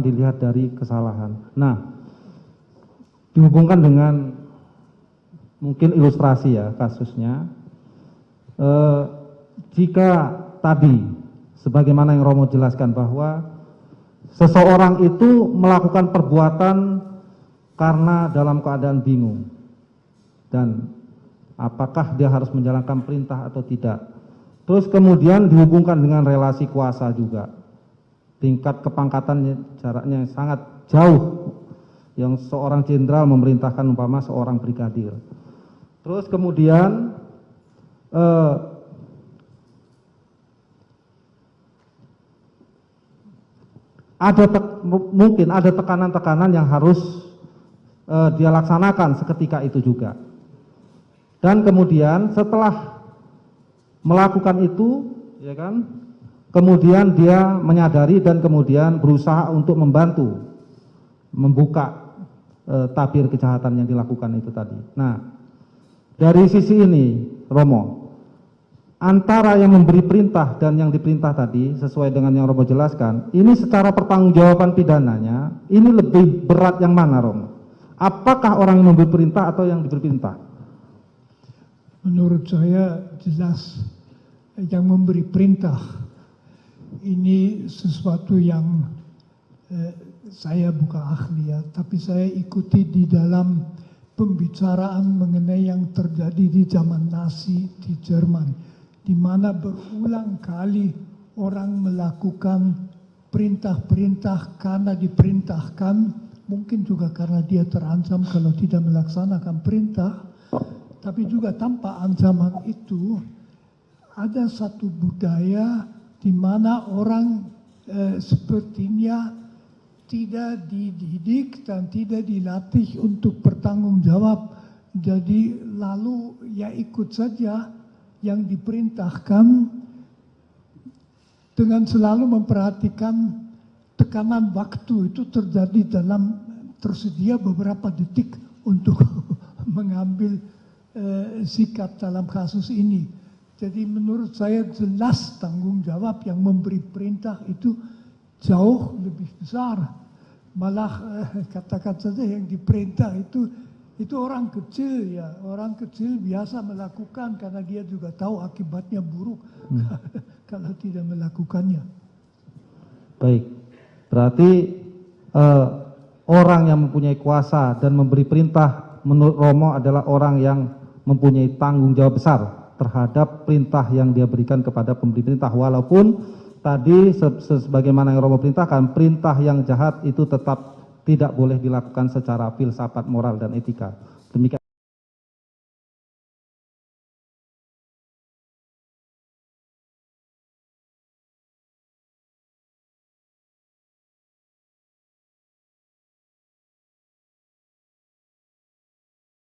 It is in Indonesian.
dilihat dari kesalahan. Nah, dihubungkan dengan mungkin ilustrasi ya kasusnya. Jika tadi sebagaimana yang Romo jelaskan bahwa seseorang itu melakukan perbuatan karena dalam keadaan bingung dan apakah dia harus menjalankan perintah atau tidak. Terus kemudian dihubungkan dengan relasi kuasa juga. Tingkat kepangkatan jaraknya sangat jauh. Yang seorang jenderal memerintahkan umpama seorang brigadir. Terus kemudian mungkin ada tekanan-tekanan yang harus dia laksanakan seketika itu juga. Dan kemudian setelah melakukan itu, ya kan, kemudian dia menyadari dan kemudian berusaha untuk membuka tabir kejahatan yang dilakukan itu tadi. Nah, dari sisi ini, Romo, antara yang memberi perintah dan yang diperintah tadi, sesuai dengan yang Romo jelaskan, ini secara pertanggungjawaban pidananya, ini lebih berat yang mana, Romo? Apakah orang yang memberi perintah atau yang diberi perintah? Menurut saya jelas yang memberi perintah ini sesuatu yang saya bukan ahli ya, tapi saya ikuti di dalam pembicaraan mengenai yang terjadi di zaman Nazi di Jerman, di mana berulang kali orang melakukan perintah-perintah karena diperintahkan, mungkin juga karena dia terancam kalau tidak melaksanakan perintah, tapi juga tanpa ancaman itu ada satu budaya di mana orang sepertinya tidak dididik dan tidak dilatih untuk bertanggung jawab. Jadi lalu ya ikut saja yang diperintahkan dengan selalu memperhatikan tekanan waktu itu terjadi dalam tersedia beberapa detik untuk mengambil sikap dalam kasus ini. Jadi menurut saya jelas tanggung jawab yang memberi perintah itu jauh lebih besar. Malah katakan saja yang diperintah itu orang kecil ya, orang kecil biasa melakukan karena dia juga tahu akibatnya buruk kalau tidak melakukannya. Baik, berarti orang yang mempunyai kuasa dan memberi perintah menurut Romo adalah orang yang mempunyai tanggung jawab besar terhadap perintah yang dia berikan kepada pemberi perintah, walaupun tadi sebagaimana yang Romo perintahkan, perintah yang jahat itu tetap tidak boleh dilakukan secara filsafat moral dan etika.